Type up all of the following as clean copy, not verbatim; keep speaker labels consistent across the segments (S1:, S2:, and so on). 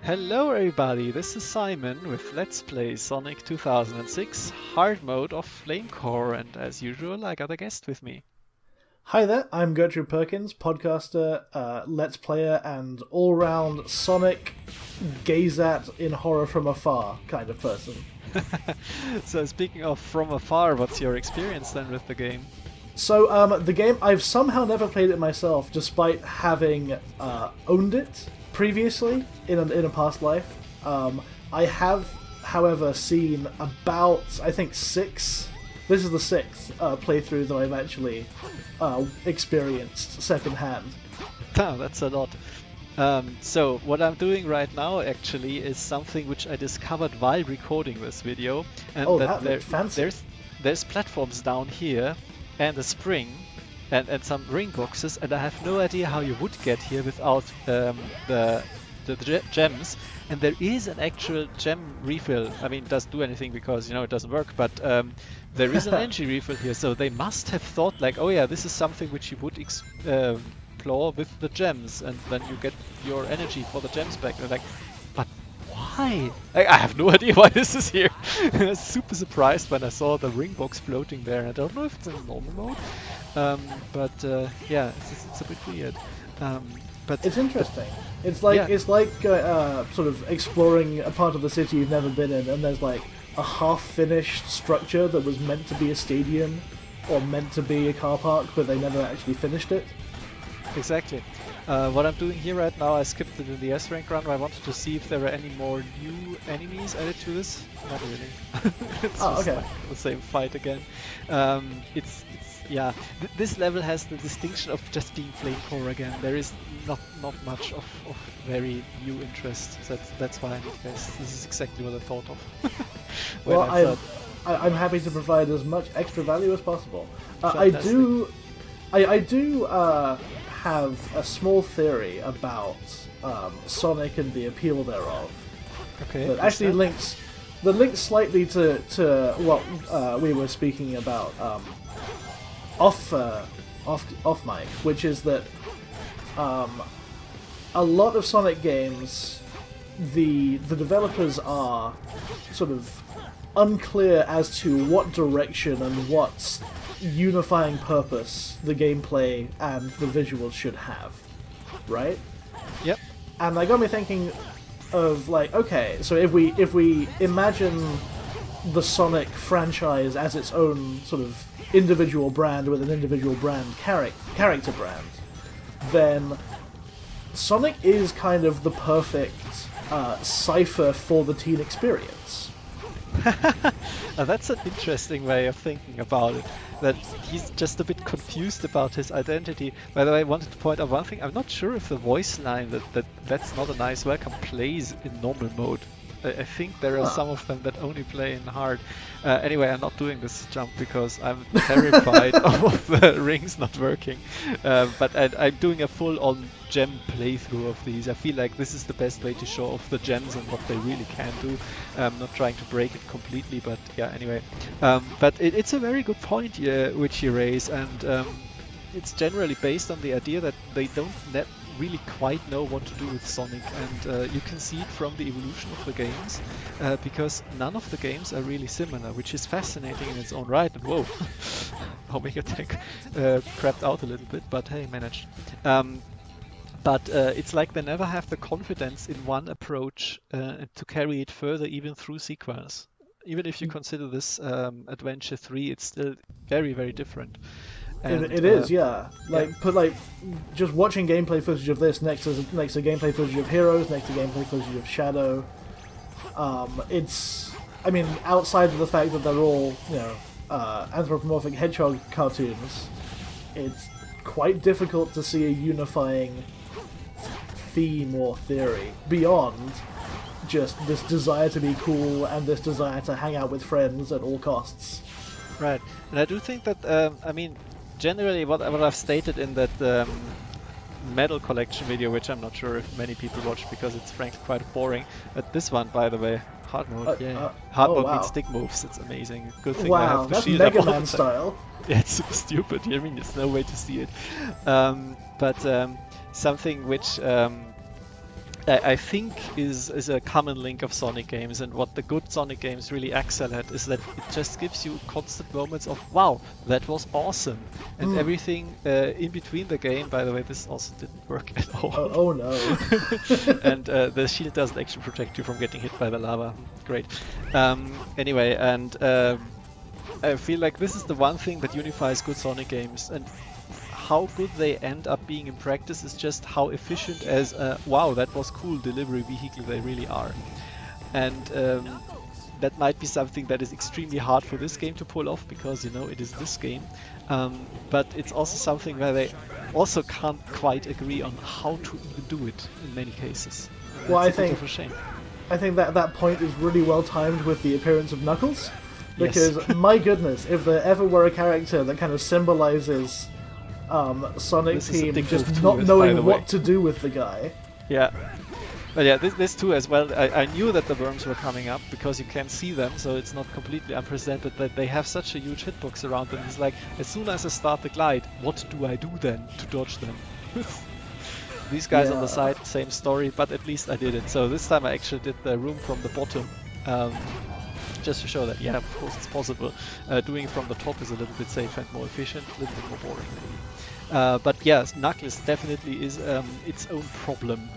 S1: Hello everybody, this is Simon with Let's Play Sonic 2006 Hard Mode of Flame Core, and as usual I got a guest with me.
S2: Hi there, I'm Gertrude Perkins, podcaster, Let's Player, and all-round Sonic gaze-at in horror from afar kind of person.
S1: So speaking of from afar, what's your experience then with the game?
S2: So, the game, I've somehow never played it myself, despite having owned it previously in a past life. I have, however, seen about, I think, six. This is the sixth playthrough that I've actually experienced secondhand.
S1: Oh, that's a lot. So what I'm doing right now actually is something which I discovered while recording this video, and
S2: that looks fancy.
S1: There's platforms down here and a spring and some ring boxes, and I have no idea how you would get here without the gems. And there is an actual gem refill. I mean, it doesn't do anything because, it doesn't work, but there is an energy refill here. So they must have thought like, oh yeah, this is something which you would explore with the gems, and then you get your energy for the gems back. They're like, but why? I have no idea why this is here. I was super surprised when I saw the ring box floating there. I don't know if it's in normal mode, but yeah, it's a bit weird. But
S2: it's interesting. It's like sort of exploring a part of the city you've never been in, and there's like a half-finished structure that was meant to be a stadium or meant to be a car park, but they never actually finished it.
S1: Exactly. What I'm doing here right now, I skipped it in the S-rank run. I wanted to see if there were any more new enemies added to this. Not really. It's just like the same fight again. Yeah. This level has the distinction of just being Flame Core again. There is not much of very new interest. That's why, guys. This is exactly what I thought of.
S2: Well, I'm happy to provide as much extra value as possible. I do have a small theory about Sonic and the appeal thereof.
S1: Okay.
S2: That actually links slightly to what we were speaking about off mic, which is that a lot of Sonic games, the developers are sort of unclear as to what direction and what unifying purpose the gameplay and the visuals should have, right?
S1: Yep.
S2: And that got me thinking of like, okay, so if we imagine the Sonic franchise as its own sort of individual brand with an individual brand character brand, then Sonic is kind of the perfect cipher for the teen experience.
S1: That's an interesting way of thinking about it. That he's just a bit confused about his identity. By the way, I wanted to point out one thing. I'm not sure if the voice line that's not a nice welcome plays in normal mode. I think there are some of them that only play in hard. Anyway, I'm not doing this jump because I'm terrified of the rings not working. But I'm doing a full-on gem playthrough of these. I feel like this is the best way to show off the gems and what they really can do. I'm not trying to break it completely, but yeah, anyway. But it's a very good point which you raise, and it's generally based on the idea that they don't really quite know what to do with Sonic, and you can see it from the evolution of the games, because none of the games are really similar, which is fascinating in its own right. And whoa, Omega Tech crapped out a little bit, but hey, managed. But it's like they never have the confidence in one approach to carry it further, even through sequels. Even if you consider this Adventure 3, it's still very, very different. And,
S2: it is, yeah. Put just watching gameplay footage of this next to gameplay footage of Heroes, next to gameplay footage of Shadow. It's, I mean, outside of the fact that they're all, anthropomorphic hedgehog cartoons, it's quite difficult to see a unifying theme or theory beyond just this desire to be cool and this desire to hang out with friends at all costs.
S1: Right, and I do think that, generally, what I've stated in that medal collection video, which I'm not sure if many people watch because it's frankly quite boring, but this one, by the way, hard mode, hard mode means stick moves. It's amazing. Good thing I have the shield up all the time. Mega Man style. Yeah, it's super stupid. I mean, there's no way to see it. But something which I think is a common link of Sonic games, and what the good Sonic games really excel at is that it just gives you constant moments of wow, that was awesome, and everything in between the game. By the way, this also didn't work at all.
S2: Oh no.
S1: And the shield doesn't actually protect you from getting hit by the lava. Great. Anyway, and I feel like this is the one thing that unifies good Sonic games, and how good they end up being in practice is just how efficient as a wow, that was cool delivery vehicle they really are. And that might be something that is extremely hard for this game to pull off, because you know it is this game, but it's also something where they also can't quite agree on how to even do it in many cases.
S2: Well,
S1: I think a shame.
S2: I think that point is really well timed with the appearance of Knuckles, because
S1: Yes.
S2: my goodness, if there ever were a character that kind of symbolizes Sonic
S1: This is a
S2: Team
S1: dick
S2: just
S1: move
S2: not
S1: too, by
S2: knowing
S1: the way.
S2: what to do with the guy.
S1: Yeah. But yeah, this too as well. I knew that the worms were coming up because you can see them, so it's not completely unprecedented that they have such a huge hitbox around them. It's like, as soon as I start the glide, what do I do then to dodge them? These guys on the
S2: Yeah.
S1: side, same story, but at least I did it. So this time I actually did the room from the bottom, just to show that, yeah, of course it's possible. Doing it from the top is a little bit safer and more efficient, a little bit more boring maybe. But yes, Knuckles definitely is its own problem.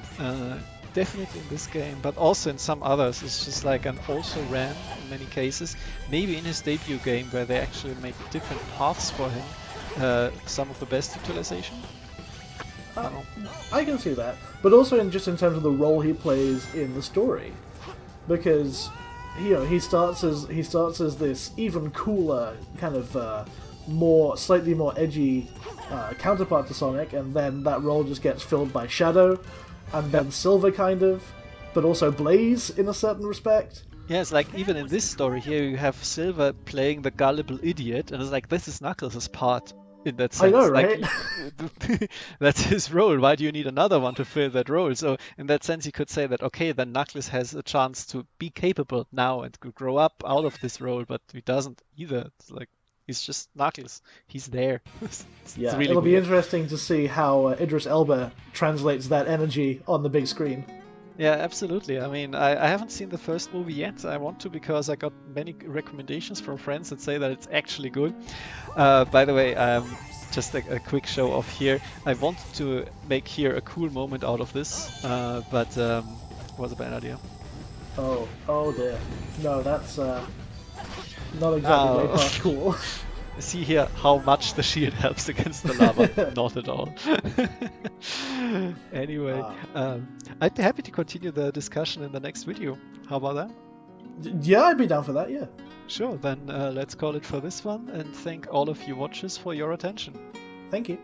S1: Definitely in this game, but also in some others. It's just like an also ran in many cases. Maybe in his debut game, where they actually make different paths for him, some of the best utilization.
S2: I can see that, but also in terms of the role he plays in the story, because he starts as this even cooler kind of slightly more edgy counterpart to Sonic, and then that role just gets filled by Shadow, and then Silver kind of, but also Blaze in a certain respect.
S1: Yeah, it's like even in this story here, you have Silver playing the gullible idiot, and it's like this is Knuckles' part. In that sense,
S2: I know,
S1: like
S2: right?
S1: that's his role. Why do you need another one to fill that role? So in that sense, you could say that okay, then Knuckles has a chance to be capable now and could grow up out of this role, but he doesn't either. It's like he's just Knuckles. He's there. It's
S2: Yeah,
S1: really
S2: it'll be
S1: weird.
S2: interesting to see how Idris Elba translates that energy on the big screen.
S1: Yeah, absolutely. I mean, I haven't seen the first movie yet. I want to because I got many recommendations from friends that say that it's actually good. By the way, just a quick show off here. I wanted to make here a cool moment out of this, but was a bad idea.
S2: Oh dear. No, that's not exactly way past cool.
S1: See here how much the shield helps against the lava. Not at all. Anyway, I'd be happy to continue the discussion in the next video. How about that?
S2: Yeah, I'd be down for that, yeah.
S1: Sure, then let's call it for this one, and thank all of you watchers for your attention.
S2: Thank you.